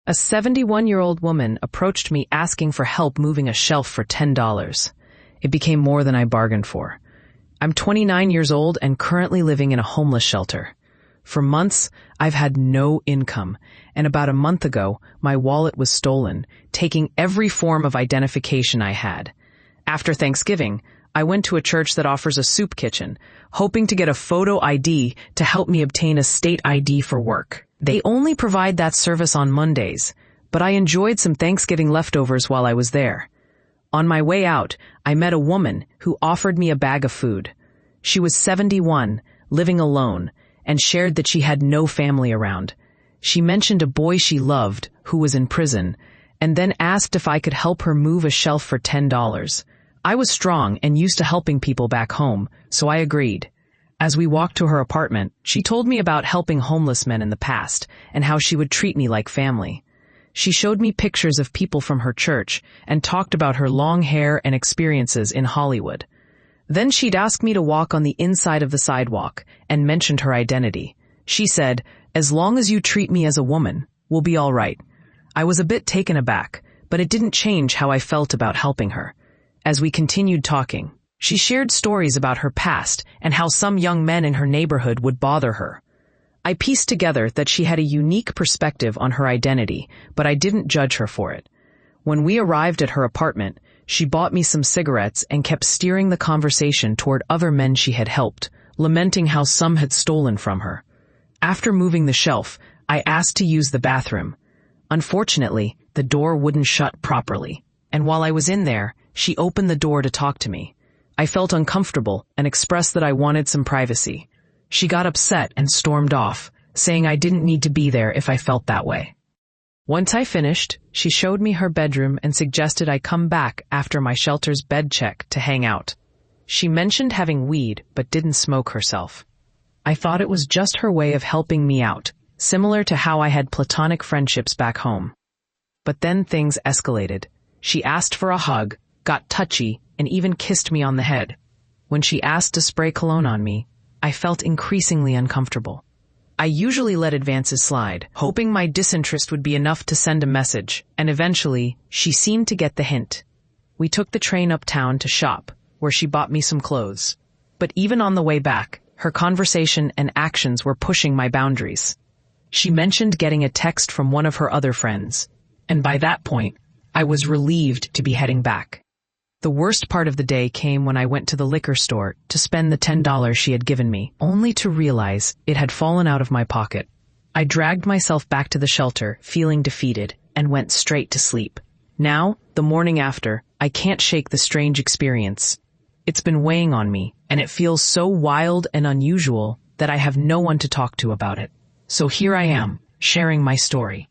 A 71-year-old woman approached me asking for help moving a shelf for $10. It became more than I bargained for. I'm 29 years old and currently living in a homeless shelter. For months, I've had no income, and about a month ago, my wallet was stolen, taking every form of identification I had. After Thanksgiving, I went to a church that offers a soup kitchen, hoping to get a photo ID to help me obtain a state ID for work. They only provide that service on Mondays, but I enjoyed some Thanksgiving leftovers while I was there. On my way out, I met a woman who offered me a bag of food. She was 71, living alone, and shared that she had no family around. She mentioned a boy she loved who was in prison, and then asked if I could help her move a shelf for $10. I was strong and used to helping people back home, so I agreed. As we walked to her apartment, she told me about helping homeless men in the past and how she would treat me like family. She showed me pictures of people from her church and talked about her long hair and experiences in Hollywood. Then she'd ask me to walk on the inside of the sidewalk and mentioned her identity. She said, "As long as you treat me as a woman, we'll be all right." I was a bit taken aback, but it didn't change how I felt about helping her. As we continued talking, she shared stories about her past and how some young men in her neighborhood would bother her. I pieced together that she had a unique perspective on her identity, but I didn't judge her for it. When we arrived at her apartment, she bought me some cigarettes and kept steering the conversation toward other men she had helped, lamenting how some had stolen from her. After moving the shelf, I asked to use the bathroom. Unfortunately, the door wouldn't shut properly, and while I was in there, she opened the door to talk to me. I felt uncomfortable and expressed that I wanted some privacy. She got upset and stormed off, saying I didn't need to be there if I felt that way. Once I finished, she showed me her bedroom and suggested I come back after my shelter's bed check to hang out. She mentioned having weed but didn't smoke herself. I thought it was just her way of helping me out, similar to how I had platonic friendships back home. But then things escalated. She asked for a hug, got touchy, and even kissed me on the head. When she asked to spray cologne on me, I felt increasingly uncomfortable. I usually let advances slide, hoping my disinterest would be enough to send a message, and eventually, she seemed to get the hint. We took the train uptown to shop, where she bought me some clothes. But even on the way back, her conversation and actions were pushing my boundaries. She mentioned getting a text from one of her other friends, and by that point, I was relieved to be heading back. The worst part of the day came when I went to the liquor store to spend the $10 she had given me, only to realize it had fallen out of my pocket. I dragged myself back to the shelter, feeling defeated, and went straight to sleep. Now, the morning after, I can't shake the strange experience. It's been weighing on me, and it feels so wild and unusual that I have no one to talk to about it. So here I am, sharing my story.